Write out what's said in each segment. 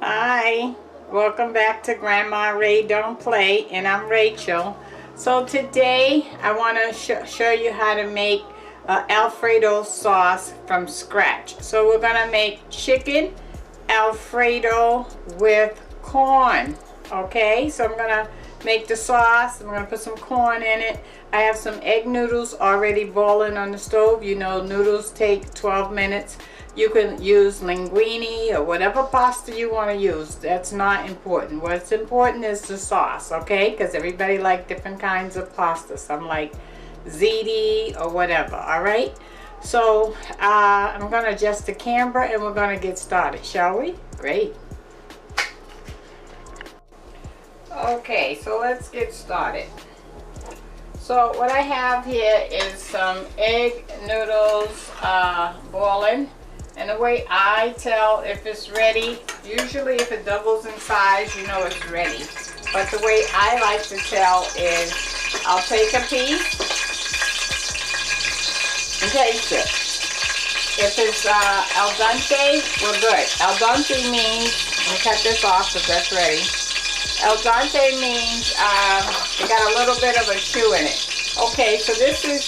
Hi, welcome back to Grandma Ray Don't Play, and I'm Rachel. So today I want to show you how to make Alfredo sauce from scratch. So we're going to make chicken Alfredo with corn. Okay, so I'm going to make the sauce. I'm going to put some corn in it. I have some egg noodles already boiling on the stove. You know, noodles take 12 minutes. You can use linguine or whatever pasta you want to use. That's not important. What's important is the sauce, okay? Because everybody likes different kinds of pasta. Some like ziti or whatever, all right? So I'm going to adjust the camera and we're going to get started, shall we? Great. Okay, so let's get started. So what I have here is some egg noodles boiling. And the way I tell if it's ready, usually if it doubles in size, you know it's ready. But the way I like to tell is I'll take a piece and taste it. If it's al dente, we're good. Al dente means, let me cut this off because that's ready. Al dente means it got a little bit of a chew in it. Okay, so this is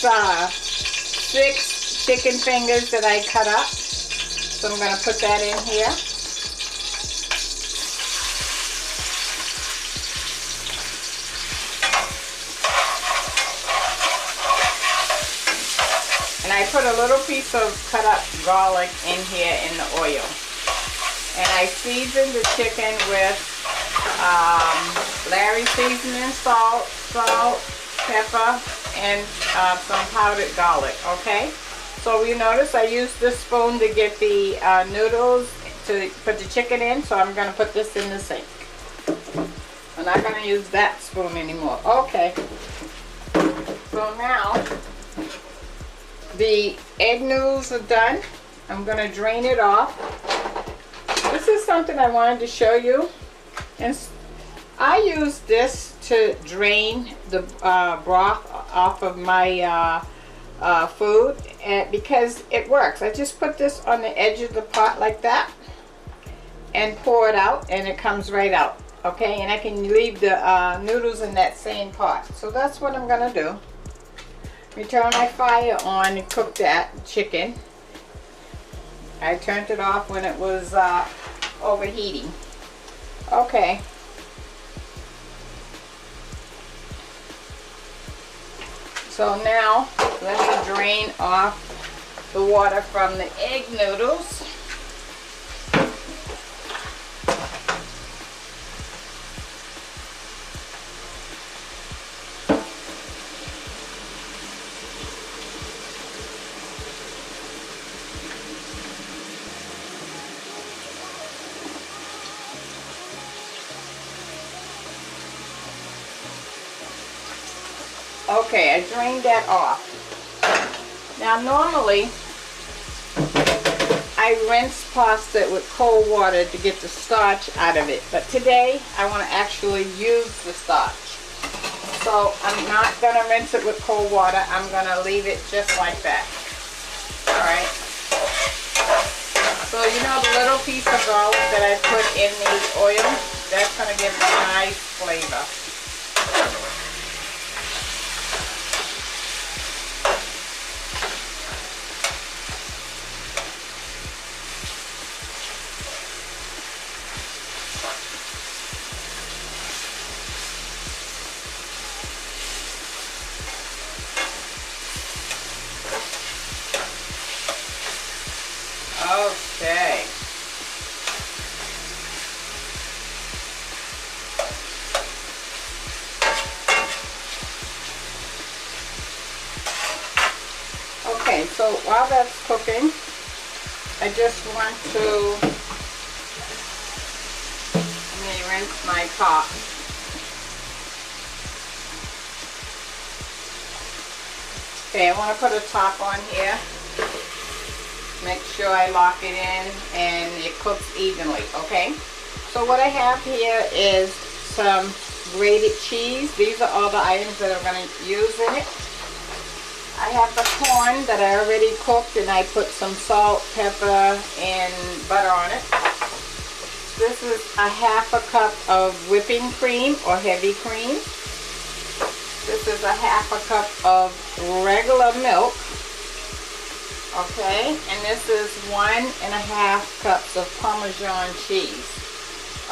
6 chicken fingers that I cut up. So I'm going to put that in here. And I put a little piece of cut up garlic in here in the oil. And I season the chicken with Larry seasoning, salt, pepper, and some powdered garlic, okay? So you notice I used this spoon to get the noodles to put the chicken in, so I'm going to put this in the sink. I'm not going to use that spoon anymore. Okay. So now the egg noodles are done. I'm going to drain it off. This is something I wanted to show you. And I use this to drain the broth off of my food, because it works. I just put this on the edge of the pot like that and pour it out, and it comes right out. Okay, and I can leave the noodles in that same pot. So that's what I'm gonna do. We turn my fire on and cook that chicken. I turned it off when it was overheating. Okay. So now, let me drain off the water from the egg noodles. Okay, I drained that off. Now normally I rinse pasta with cold water to get the starch out of it, but today I want to actually use the starch. So I'm not going to rinse it with cold water. I'm going to leave it just like that. Alright. So you know the little piece of garlic that I put in the oil? That's going to give it a nice flavor. Okay. Okay, so while that's cooking, I just want to, let me rinse my pot. Okay, I want to put a top on here. Make sure I lock it in and it cooks evenly, okay? So what I have here is some grated cheese. These are all the items that I'm going to use in it. I have the corn that I already cooked, and I put some salt, pepper, and butter on it. this is a half a cup of whipping cream or heavy cream. This is a half a cup of regular milk. Okay, and this is 1.5 cups of Parmesan cheese.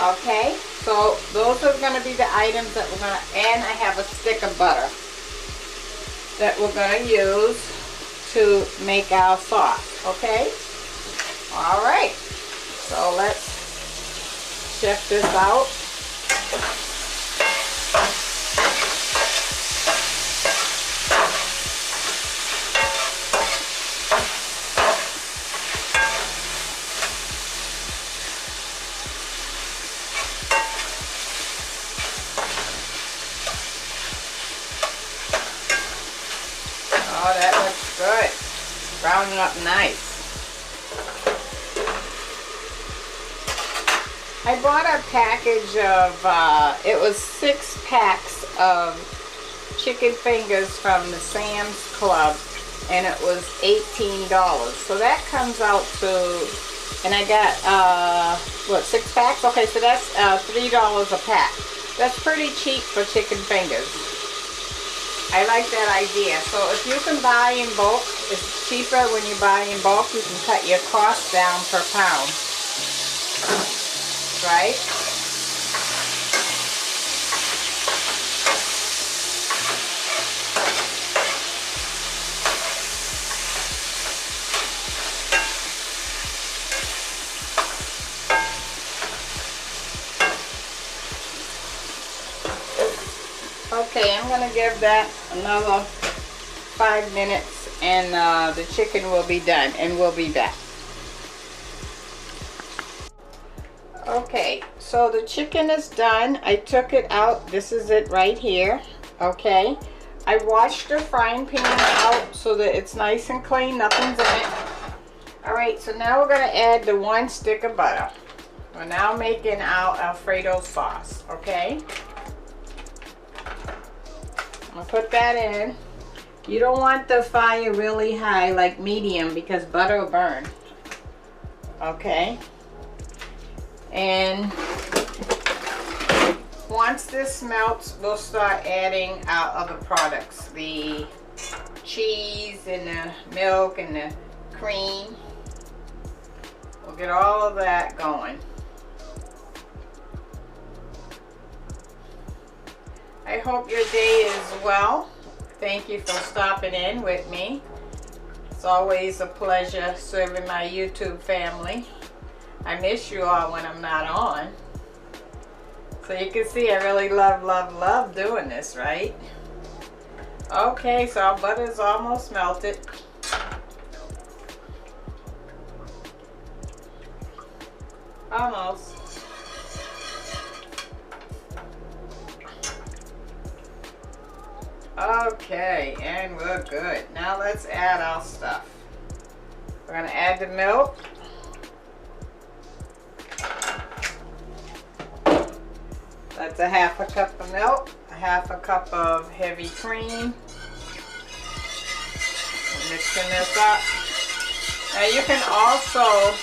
Okay, so those are going to be the items that we're going to, and I have a stick of butter that we're going to use to make our sauce. Okay, all right, so let's check this out. Oh, that looks good. Browning up nice. I bought a package of, it was 6 packs of chicken fingers from the Sam's Club, and it was $18. So that comes out to, and I got, what, 6 packs? Okay, so that's $3 a pack. That's pretty cheap for chicken fingers. I like that idea. So if you can buy in bulk, it's cheaper when you buy in bulk. You can cut your cost down per pound. Right? Okay, I'm going to give that another 5 minutes and the chicken will be done, and we'll be back. Okay, so the chicken is done. I took it out. This is it right here. Okay, I washed the frying pan out so that it's nice and clean, nothing's in it. Alright, so now we're going to add the 1 stick of butter. We're now making our Alfredo sauce. Okay, I'll put that in. You don't want the fire really high, like medium, because butter will burn. Okay. And once this melts, we'll start adding our other products. The cheese and the milk and the cream. We'll get all of that going. I hope your day is well. Thank you for stopping in with me. It's always a pleasure serving my YouTube family. I miss you all when I'm not on. So you can see I really love doing this, right? Okay, so our butter is almost melted. Almost. Okay, and we're good. Now let's add our stuff. We're going to add the milk. That's a half a cup of milk, a half a cup of heavy cream. We're mixing this up. Now you can also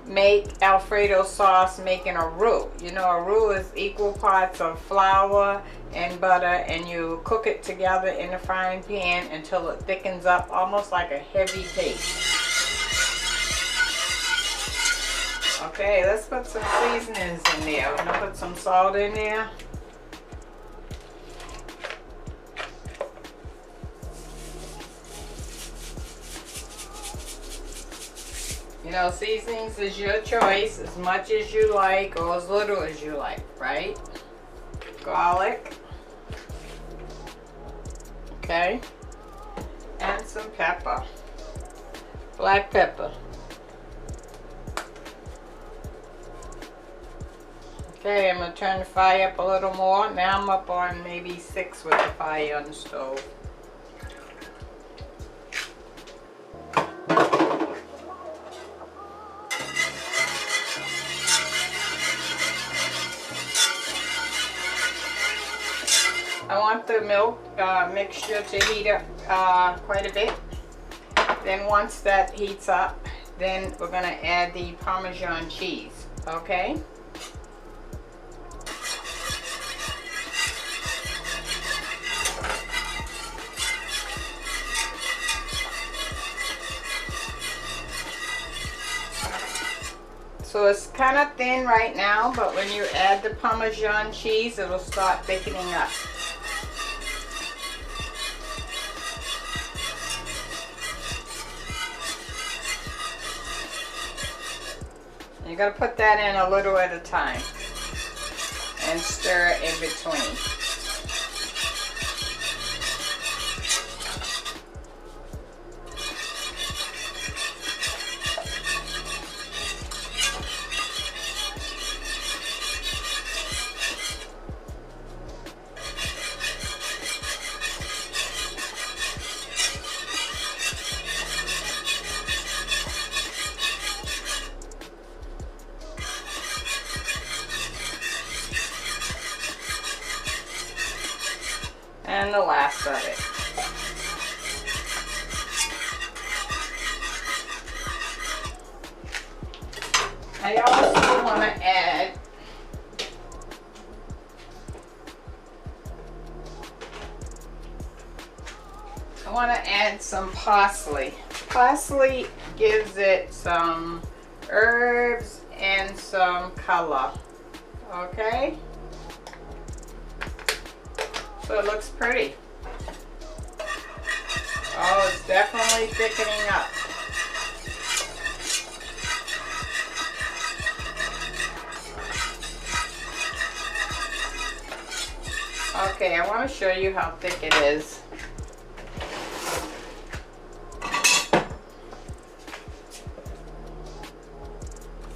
make Alfredo sauce making a roux. You know, a roux is equal parts of flour and butter, and you cook it together in the frying pan until it thickens up almost like a heavy paste. Okay, let's put some seasonings in there. We're gonna put some salt in there. You know, seasonings is your choice, as much as you like or as little as you like, right? Garlic. Okay. And some pepper. Black pepper. Okay, I'm going to turn the fire up a little more. Now I'm up on maybe 6 with the fire on the stove. I want the milk mixture to heat up quite a bit. Then once that heats up, then we're going to add the Parmesan cheese. Okay? So it's kind of thin right now, but when you add the Parmesan cheese, it'll start thickening up. You gotta put that in a little at a time and stir it in between. And the last of it. I also want to add some parsley. Parsley gives it some herbs and some color. Okay? So it looks pretty. Oh, it's definitely thickening up. Okay, I want to show you how thick it is.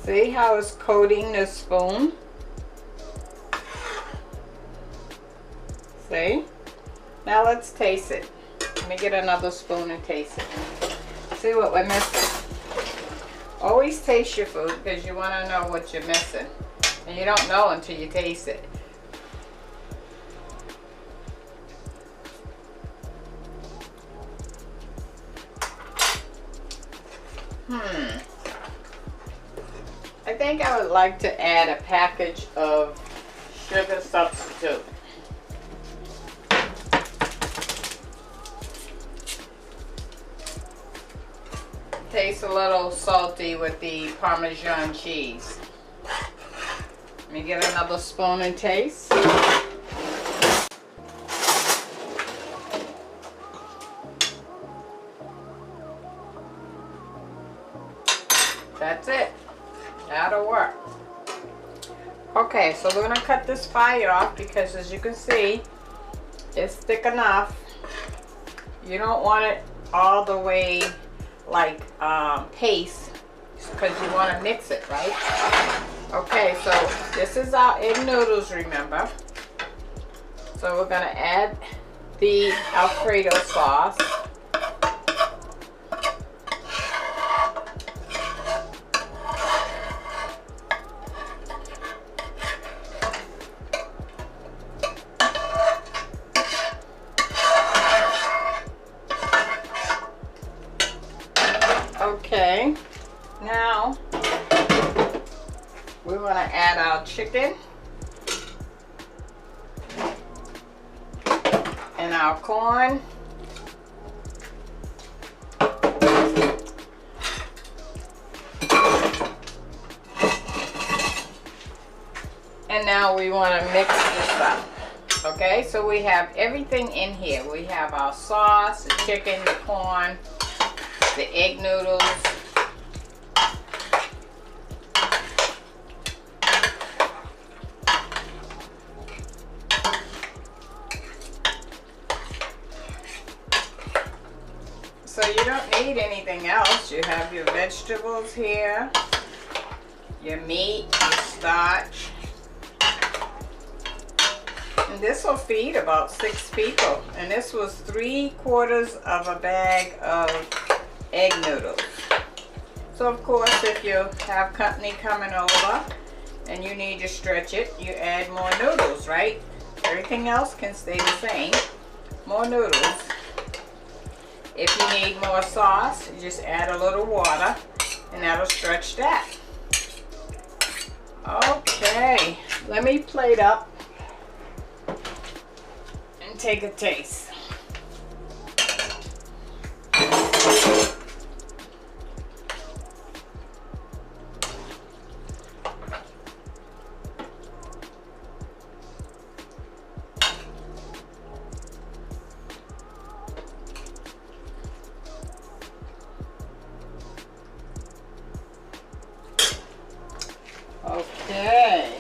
See how it's coating the spoon? See? Now let's taste it. Let me get another spoon and taste it. See what we're missing. Always taste your food because you want to know what you're missing. And you don't know until you taste it. I think I would like to add a package of sugar substitute. Tastes a little salty with the Parmesan cheese. Let me get another spoon and taste. That's it. That'll work. Okay, so we're gonna cut this fire off because as you can see, it's thick enough. You don't want it all the way like paste because you want to mix it, right? Okay, so this is our egg noodles, remember? So we're gonna add the Alfredo sauce. Okay, now we're going to add our chicken and our corn. And now we want to mix this up. Okay, so we have everything in here. We have our sauce, the chicken, the corn, the egg noodles, so you don't need anything else. You have your vegetables here, your meat, your starch, and this will feed about 6 people. And this was 3/4 of a bag of egg noodles. So of course, if you have company coming over and you need to stretch it, you add more noodles, right? Everything else can stay the same. More noodles. If you need more sauce, you just add a little water and that'll stretch that. Okay, let me plate up and take a taste. Okay.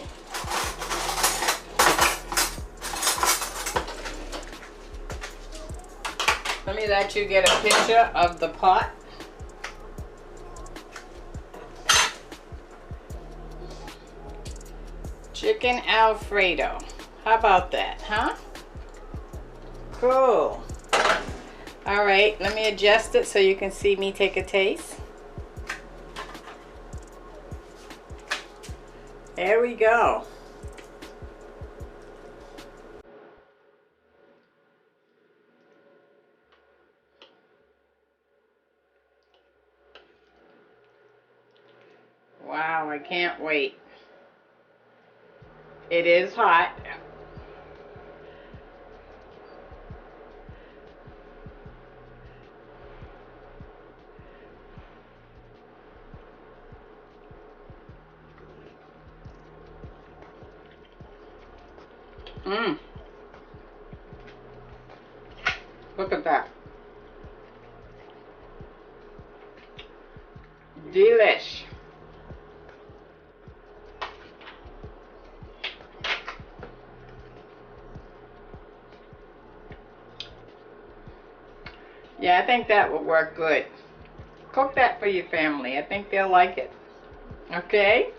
Let me let you get a picture of the pot. Chicken Alfredo. How about that, huh? Cool. All right, let me adjust it so you can see me take a taste. There we go. Wow, I can't wait. It is hot. Mmm. Look at that. Delish. Yeah, I think that would work good. Cook that for your family. I think they'll like it. Okay?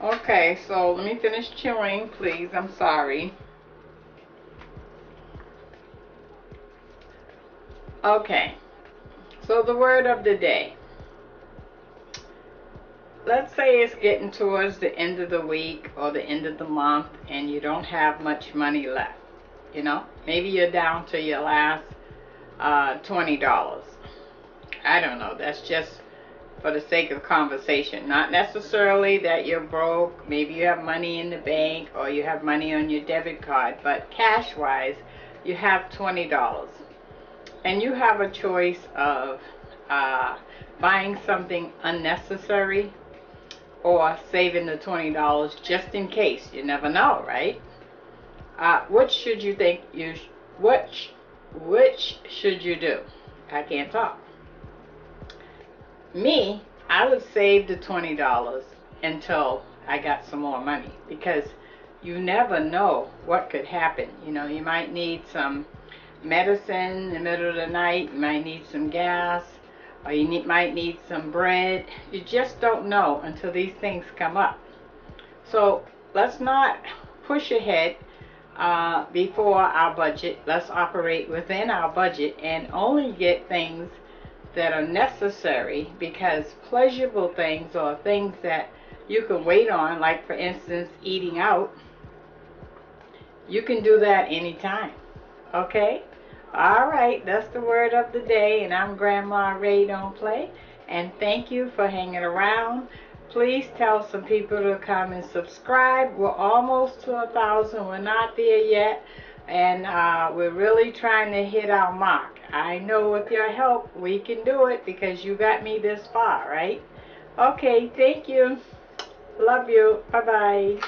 Okay, so let me finish chewing, please. I'm sorry. Okay, so the word of the day. Let's say it's getting towards the end of the week or the end of the month and you don't have much money left. You know, maybe you're down to your last $20. I don't know. That's just for the sake of conversation. Not necessarily that you're broke. Maybe you have money in the bank or you have money on your debit card. But cash-wise, you have $20. And you have a choice of buying something unnecessary or saving the $20 just in case. You never know, right? Which should you think you which should you do? I can't talk. Me, I would save the $20 until I got some more money, because you never know what could happen. You know, you might need some medicine in the middle of the night, you might need some gas, or you might need some bread. You just don't know until these things come up. So let's not push ahead before our budget. Let's operate within our budget and only get things that are necessary, because pleasurable things or things that you can wait on, like for instance eating out, you can do that anytime. Okay? Alright, that's the word of the day, and I'm Grandma Ray Don't Play, and thank you for hanging around. Please tell some people to come and subscribe. We're almost to 1,000. We're not there yet, and we're really trying to hit our mark. I know with your help we can do it, because you got me this far, right? Okay, thank you. Love you. Bye-bye.